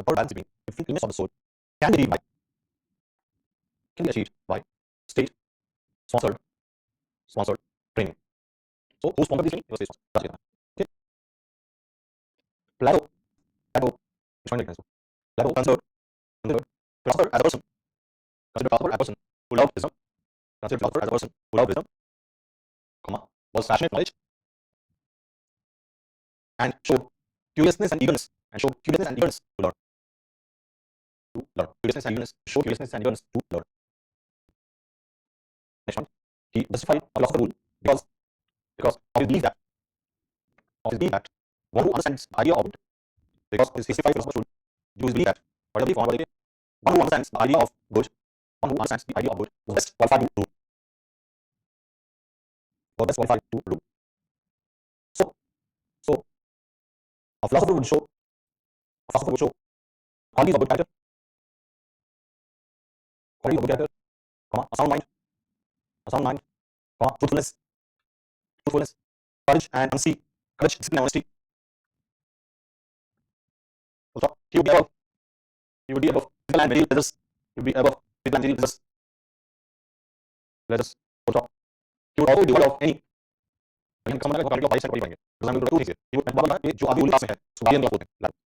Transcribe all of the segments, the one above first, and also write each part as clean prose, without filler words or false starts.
proper balance between different elements of the soul can be achieved by state sponsored training. So who sponsored this training? It was state sponsored. Okay. Plato joined the Plato considered philosopher as a person. Considered philosopher as a person who loved wisdom. Considered philosopher as a person who loved wisdom, was passionate knowledge, and showed curiousness and eagerness to learn. Showed curiousness and eagerness to learn. Next one, he justified a philosopher rule because of his belief that one who understands the idea of good, because his justified philosopher rule, you believe that one who understands the idea of good, was best qualified to rule. So a philosopher would show qualities of good character, a sound mind, truthfulness, courage, discipline, and honesty. He would be above physical and material pleasures. He would also be devoid of any. Quality of vice and quality for example two things he would बोला कि जो अभी उनके पास में है सुगालियन class होते हैं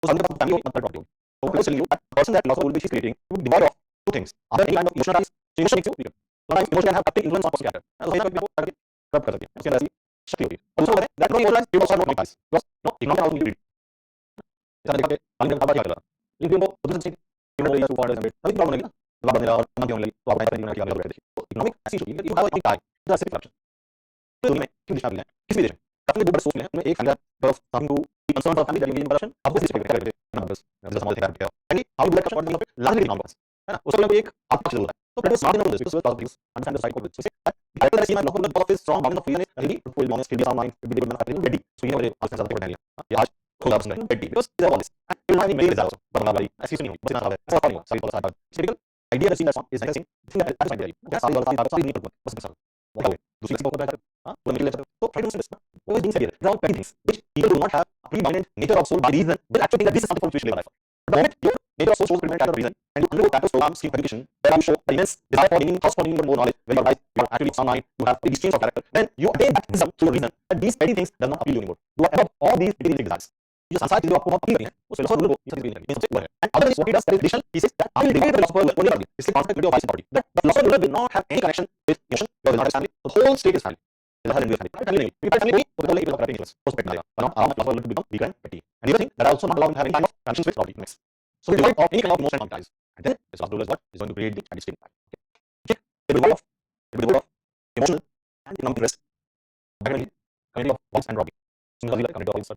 तो सामने का फैमिली मतलब problem so I was telling you that person that philosopher will be creating would be devoid of two things either any kind of emotional ties so emotion makes you weaker sometimes emotion can have captive influence on person's character so सही ना कि आपको करके रब कर सकती है उसके अंदर ऐसी शक्ति होती है और दूसरा है that no emotional you also have no ties because no ignore how you इतना देखा कि पानी में क्या कर रहा लेकिन वो खुद से क्यों हो रही है सुपर है अभी प्रॉब्लम नहीं ना बात मेरा और मन क्यों लगी तो आप नहीं करना क्या कर रहे थे इकोनॉमिक ऐसी होती है कि यू हैव एक टाई दैट्स इट करप्शन तो मैं क्यों दिशा मिला किस विदेश काफी बड़े सोच में एक family of something to be concerned about family that you engage in corruption अब this is correct numbers just small thing that and how you do that what develop largely non है ना उसको कोई एक आपका जरूरत है तो प्रेडिस not in this because of this understand the cycle of this so I can see my local of is strong bound of feeling really full honest feel sound mind be good man ready so ये मेरे आज से ज्यादा पढ़ लिया आज खुद आप सुन ready because they are all this and will not make results but ना भाई ऐसी नहीं होती बस इतना है ऐसा नहीं होगा सारी बात typical idea that seen that is like thing that is idea that's all the time need to बस मिसाल बताओ दूसरी चीज को क्या हां पूरा निकल जाता तो try to understand this always being said here there are petty things which people do not have a pre-bounded nature of soul by reason will actually think that this is something for which we live life but the moment your nature of soul shows predominant character reason and you undergo practice programs scheme education where you show the immense desire for gaining house for gaining more knowledge when you are wise you are actually sound mind you have these streams of character then you attain that wisdom through reason that these petty things does not appeal to you anymore you are above all these petty desires ये संसार की जो आपको appeal करनी है उस philosopher को ये सब चीजें सबसे ऊपर है and other than what he does that is additional he says that I will debate the philosopher only about this concept of vice body that the philosopher will not have any connection with emotion or will not have family the whole state is family is a family family नहीं क्योंकि family नहीं तो एक प्रकार का influence perspective आएगा but now philosopher will become weak and petty and the other thing that also not allowed having kind of connections with body next so we divide of any kind of emotion and ties and then this philosopher is what is going to create the and state okay the divide of emotional and economic interest community of vice and robbing so community of vice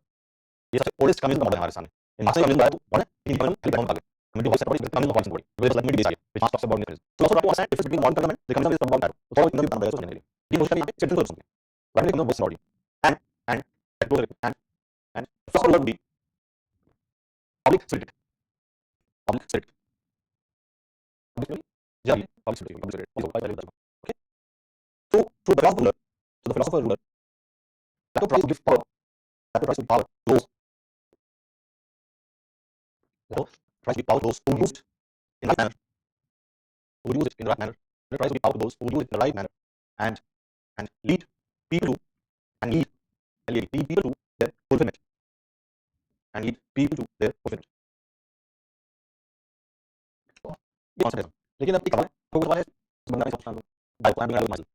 ये सबसे oldest communism model है हमारे सामने in Marx communism है model in communism खाली background का community voice body communism voice body which is like mid desire which talks about difference so also to understand difference between modern government the communism is about that तो इतना भी बना है सोचने के लिए ये मुश्किल है सिटीजन सोचते हैं right communism voice body and that goes and first word would be public spirit public spirit okay so the philosopher ruler that tries to give power those tries to be power those who use it in the right manner, who use it in the right manner. It tries to be power those who use it in the right manner and lead people to lead people to their fulfillment. And lead people to their fulfillment. ये concept है लेकिन अब एक सवाल है तो सवाल है बंदा नहीं सोचता बाय प्लान बिंग माइसेल्फ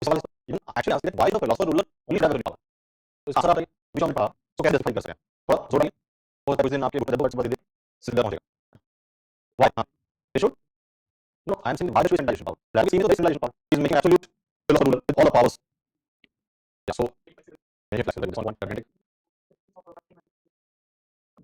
इस सवाल है even actually ask that why the philosopher ruler only try to power तो इसका आंसर आता है बीच में पढ़ा तो कैसे जस्टिफाई कर सकते हैं थोड़ा जोर डालिए हो सकता है कुछ दिन आपके ऊपर दो वर्ड से सीधा पहुंचेगा why they should no I am saying why the centralization power that is the centralization power is making absolute philosopher ruler with all the powers yeah so very flexible this one pragmatic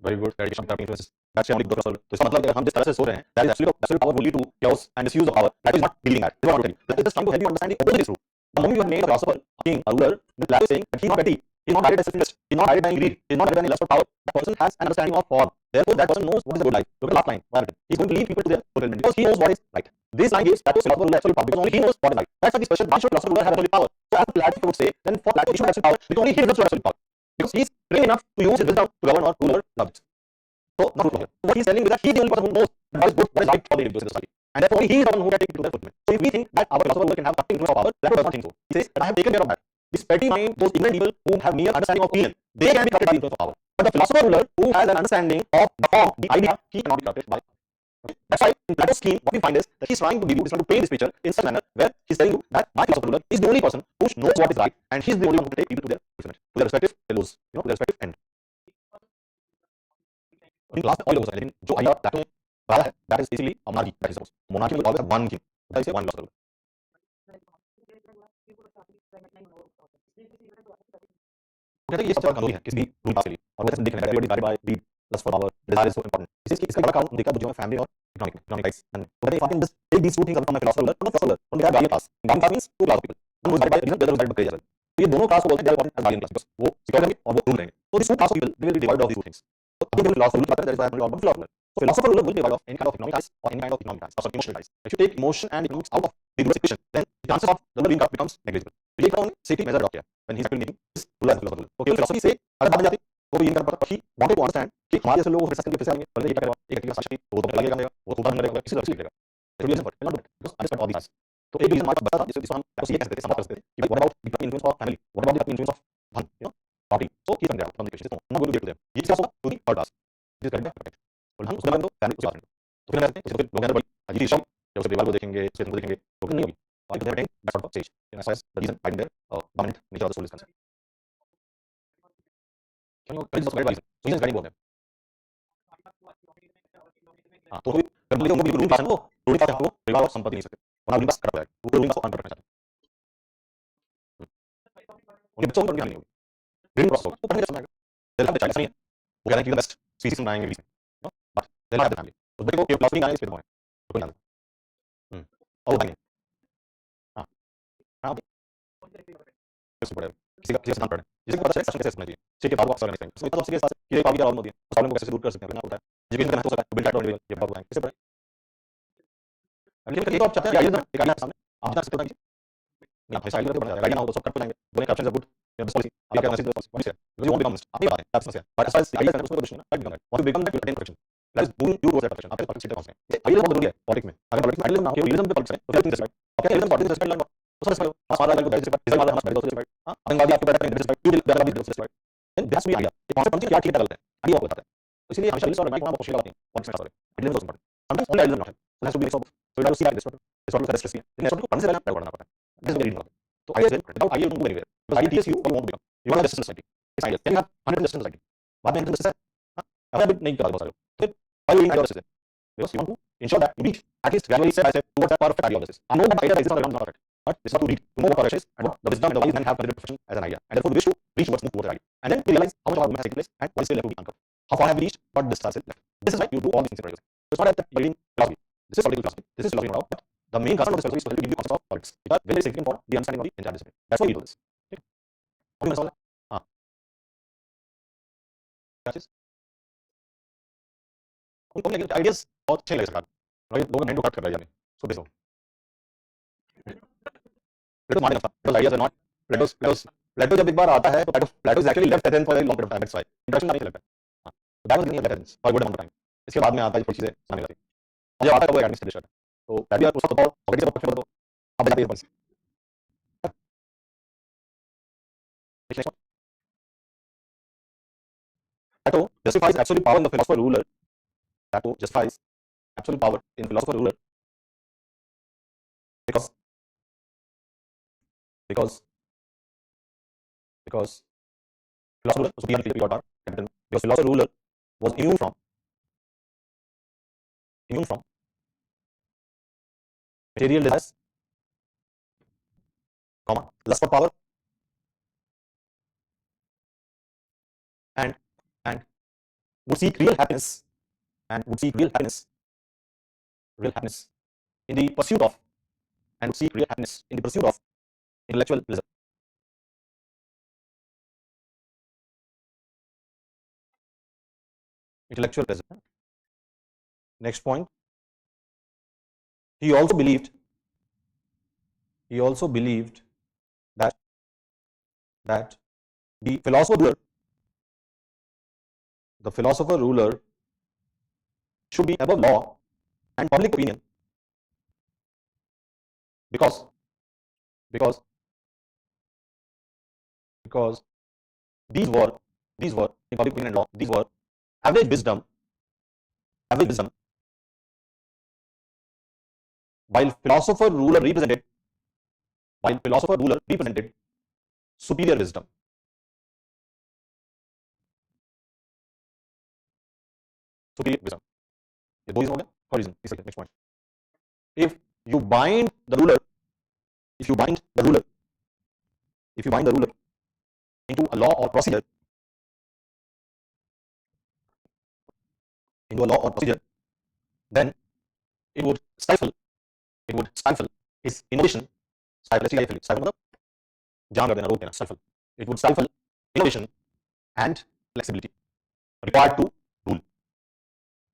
very good dedication to influences that's only good philosopher तो इसका मतलब है हम जिस तरह से सो रहे हैं that is absolute power will lead to chaos and misuse of power that is not believing that is what I'm telling you that is just trying to help you understand the opposite is true the moment you have made a philosopher a king a ruler the Plato is saying that he is not petty he is not guided by self-interest he is not guided by greed he is not guided by lust for power that person has an understanding of form therefore that person knows what is a good life look at the last line he is going to lead people to their fulfillment because he knows what is right this line gives Plato philosopher ruler absolute power because only he knows what is right that's why this question why should philosopher ruler have absolute power so as Plato would say then for Plato he should have absolute power because only he deserves to have absolute power because he is trained enough to use his wisdom to govern or rule over subjects So not true here. So what he's telling is that he is the only person who knows what is good, what is right for the individuals in society. And therefore only he is the one who can take it to their fulfillment. So if we think that our philosopher can have nothing influence of power, Plato does not think so. He says that I have taken care of that. This petty mind, those ignorant people who have mere understanding of opinion, they can be corrupted by the influence of power. But the philosopher ruler who has an understanding of the form, the idea, he cannot be corrupted by. Okay? That's why in Plato's scheme, what we find is that he's trying to give you, he's trying to paint this picture in such a manner where he's telling you that my philosopher ruler is the only person who knows what is right, and he's the only one who can take people to their fulfillment, to their respective telos, to their respective end. In last all of us, लेकिन जो आया प्लेटो में बताया है, that is basically a monarchy. That is suppose monarchy will always have one king. That is one philosopher. कहते हैं ये सबसे बड़ा कानून है किसी भी रूल पास के लिए और वो ऐसे दिख रहा है everybody guided by greed, lust for power, desire is so important. इसका बड़ा कानून देखा दुनिया में फैमिली और इकोनॉमिक राइट्स एंड तो कहते हैं if I can just take these two things away from my philosopher ruler, not philosopher, but they are guardian class. Guardian class means two class of people. One who is guided by reason, the other who is guided by crazy. तो ये दोनों class को बोलते हैं they are important as guardian class because वो secure करेंगे और वो रूल करेंगे. So these two class of people they will be divided of these two things. So अभी हम philosopher rule की बात करें, that is why I am talking about philosopher. So philosopher ruler will be divided of any kind of economic ties or any kind of economic ties or some emotional ties. If you take emotion and economics out of the ruler's equation, then the chances of the ruler being corrupt becomes negligible. तो ये कानून safety measure adopt किया when he is actually making this ruler as a philosopher. तो केवल philosophy से अलग बात जाती वो भी ये नहीं कर पाता. He wanted to understand कि हमारे जैसे लोग हमेशा करके फिर से आएंगे, पहले ये क्या करेगा, एक एक्टिव शासक वो तो लगेगा नहीं, वो खुदा नहीं लगेगा, किसी तरह से लिखेगा. तो reason for not because understand all these. तो एक रीजन हमारे पास बता था जिसको हम ये कह सकते थे, समझ सकते थे कि what about the influence of family, what about the influence of धन, party. So he can from the question. तो not going to get to them. ये क्या होगा to the third class. This करेंगे प्रोटेक्ट. और हम उसके बाद तो फैमिली उसके बाद. तो फिर कहते हैं इसको लोग अंदर बड़ी अजीब शब्द जब उसे परिवार को देखेंगे, उसके तुमको देखेंगे, तो नहीं होगी. और इधर बैठेंगे that's not stage. And as the reason find there dominant nature of the soul is concerned. Can you tell us about reason? So reason is very important. हाँ तो अगर बोले उनको बिल्कुल रूलिंग क्लास है वो रूलिंग क्लास है वो परिवार और संपत्ति नहीं सकते वरना रूलिंग क्लास खराब हो जाएगा वो रूलिंग क्लास को अनकर रखना चाहते हैं उनके बच्चों को उनकी हानि होगी ड्रीम क्रॉस होगा वो पढ़ने का समय आएगा दिल का नहीं है वो कह रहे हैं कि द बेस्ट स्पीसीज बनाएंगे बीच में बट दिल का फैमिली उस बच्चे को केवल क्लास नहीं आएगा इस पे तो है कोई ना और वो बनाएंगे हाँ हाँ किसी पढ़े किसी का सिद्धांत पढ़े जिसको पता चले सेशन कैसे समझना चाहिए ठीक है बात अक्सर नहीं चाहिए तो सबसे साथ ये पावर की प्रॉब्लम होती है उस प्रॉब्लम को कैसे दूर कर सकते हैं होता है एजुकेशन का हो सकता है बिल्ड बैकग्राउंड लेवल ये बात बताएं कैसे पढ़े लेकिन ये तो आप चाहते हैं आइडिया एक आइडिया सामने आप बता सकते हैं नहीं आप साइड लेवल पे बना आइडिया ना हो तो सब कर पाएंगे दोनों का ऑप्शंस आर गुड या पॉलिसी आप क्या message policy what is it you want become आप ये बात है दैट्स समस्या but as far as idea उसमें कुछ नहीं ना that become that what you become that you attain perfection that is moving you towards that perfection आपके परफेक्ट स्टेट पहुंचना है आइडिया बहुत जरूरी है पॉलिटिक्स में अगर पॉलिटिक्स में आइडिया ना हो रियलिज्म पे पॉलिटिक्स है तो फिर थिंक दिस राइट आप क्या रियलिज्म पॉलिटिक्स रिस्पेक्ट लर्न तो समझ पाओ हां सारा लाइन को बैठ रिस्पेक्ट डिजाइन वाला हमारा बैठ रिस्पेक्ट हां आतंकवादी आपको बैठ रिस्पेक्ट यू विल बैठ respect then that's be idea ये कॉन्सेप्ट समझिए क्या ठीक है गलत है आइडिया आपको बताता है तो इसलिए हमेशा रियलिज्म और राइट को मुश्किल बात नहीं पॉलिटिक्स में सारे realism is important sometimes only idea not है so has to be mix of so you have to see like this one this one का रेस्ट पढ़ने से पहले पढ़ना पड़ता है दिस इज वेरी इंपॉर्टेंट तो idea is without idea don't go anywhere because idea teach you what you want to become you want a justice society it's idea can have 100 justice society बाद में justice है अब अभी नहीं कर बहुत सारे फिर why you idea justice because you want to ensure that you reach at least gradually step by step towards that perfect idea of justice. I know that idea exists on the ground is not perfect, but it's not to read to know what perfection is and what the wisdom and the wise men have considered perfection as an idea, and therefore we wish to reach towards that idea. And then we realize how much of our movement has taken place and what is still left to be uncovered. How far have we reached? What distance is left? This is why you do all these things in yourself. So it's not that you're reading philosophy. This is political philosophy. This is philosophy no doubt, but the main concern of this philosophy is to help you give you concept of politics. It is very significant for the understanding of the entire discipline. That's why we do this. Okay? How do you understand? हाँ. क्या चीज? उनको लेकिन ideas बहुत अच्छे लगे सरकार. लोग माइंड को कट कर रहे हैं यानी. So बेसो. Plato माने था. Because ideas are not Plato जब एक बार आता है तो Plato is actually left Athens for a long period of time. That's why introduction नहीं लगता. हाँ. So that was beginning of Athens for a good amount of time. इसके बाद में आता है ये चीजें सामने आती. और जब आता है वो एकेडमिक स्टडी करता है. तो पहले आप उसका तो पॉकेट से पॉकेट में तो अब बताइए कौन सी. Plato justifies absolute power in the philosopher ruler. Plato justifies absolute power in philosopher ruler because philosopher ruler was beyond period power because philosopher ruler was immune from material desires, lust for power, and would seek real happiness in the pursuit of intellectual pleasure. Next point, he also believed that the philosopher ruler should be above law and public opinion because because because these were in public opinion and law, these were average wisdom average wisdom while philosopher ruler represented superior wisdom. Superior wisdom. ये दो reason हो गया. Third reason, तीसरा next point. If you bind the ruler, if you bind the ruler, if you bind the ruler into a law or procedure, then it would stifle his innovation. Stifle मतलब जाम कर देना, रोक देना, stifle. It would stifle innovation and flexibility required to rule.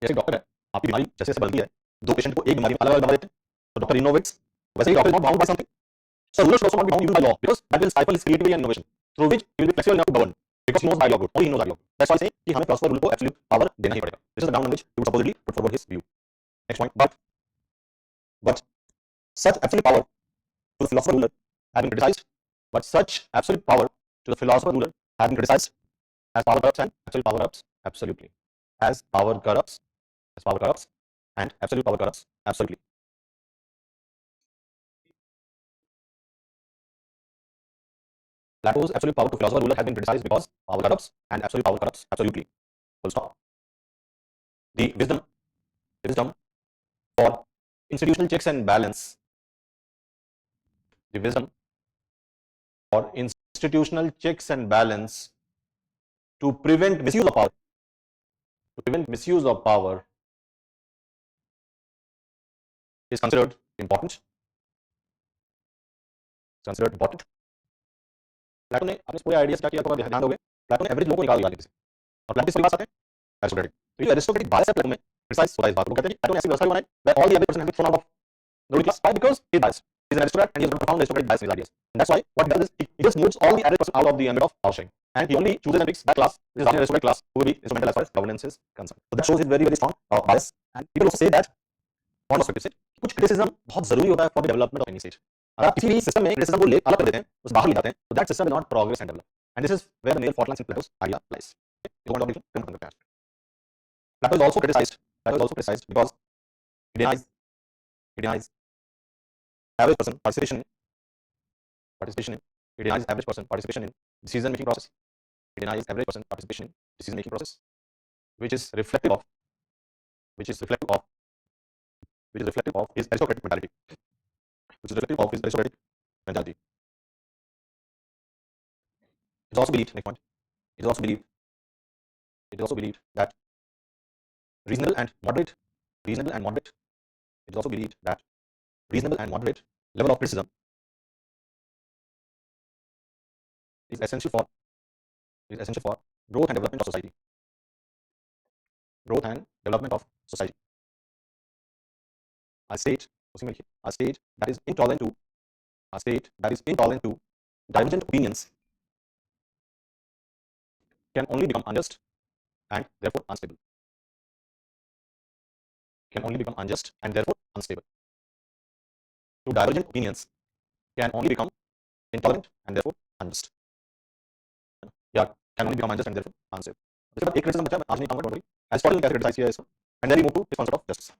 जैसे doctor है, आपकी बीमारी जैसे जैसे बढ़ती है, दो पेशेंट को एक बीमारी में अलग अलग दवा देते हैं, तो डॉक्टर इनोवेट्स, वैसे ही doctor is not bound by something. So ruler should also not be bound even by law because that will stifle his creativity and innovation, through which he will be flexible enough to govern because he knows dialogue. Only he knows dialogue. That's why I say कि हमें philosopher rule को absolute power देना ही पड़ेगा. This is the ground on which he would supposedly put forward his view. Next point. But such absolute power to the philosopher ruler has been criticized. But such absolute power to the philosopher ruler has been criticized as power corrupts and absolute power corrupts absolutely. As power corrupts and absolute power corrupts absolutely. Plato's absolute power to philosopher ruler has been criticized because power corrupts and absolute power corrupts absolutely. Full stop. The wisdom for institutional checks and balance. The wisdom for institutional checks and balance to prevent misuse of power. Is considered important. प्लेटो ने अपने पूरे ideas क्या किया, तो ध्यान दोगे, प्लेटो ने average लोगों को निकाल दिया नीचे से, और प्लेटो के पास आते हैं एरिस्टोटेलिक. तो ये एरिस्टोटेलिक बायस है प्लेटो में, क्रिटिसाइज होता है इस बात को, कहते हैं कि प्लेटो ने ऐसी व्यवस्था बनाई where all the average person has been thrown out of the ruling class. Why? Because he is biased. He is an aristocrat and he has got profound aristocratic bias in his ideas. And that's why what he does is he just moves all the average person out of the ambit of power sharing, and he only chooses and picks that class, this is the aristocratic class, who will be instrumental as far as governance is concerned. So that shows his very very strong bias. And people also say that on perspective से कुछ criticism बहुत जरूरी होता है for the development of any state. अगर आप किसी भी सिस्टम में criticism को अलग कर देते हैं, उसे बाहर ले जाते हैं, तो that system will not progress and develop. And this is where the major fault lines in Plato's idea lies. Okay? Plato is also criticized because he denies average person participation in decision making process. Which is reflective of his aristocratic mentality. It is also believed, next point, it is also believed that reasonable and moderate level of criticism is essential for growth and development of society. A state that is intolerant to divergent opinions can only become unjust and therefore unstable. To divergent opinions can only become intolerant and therefore unjust. Yeah, can only become unjust and therefore unstable. उसके बाद एक criticism बचा, मैं आज नहीं कहूँगा, don't worry. Aristotle ने कैसे criticize किया है इसको, and then we move to this concept of justice.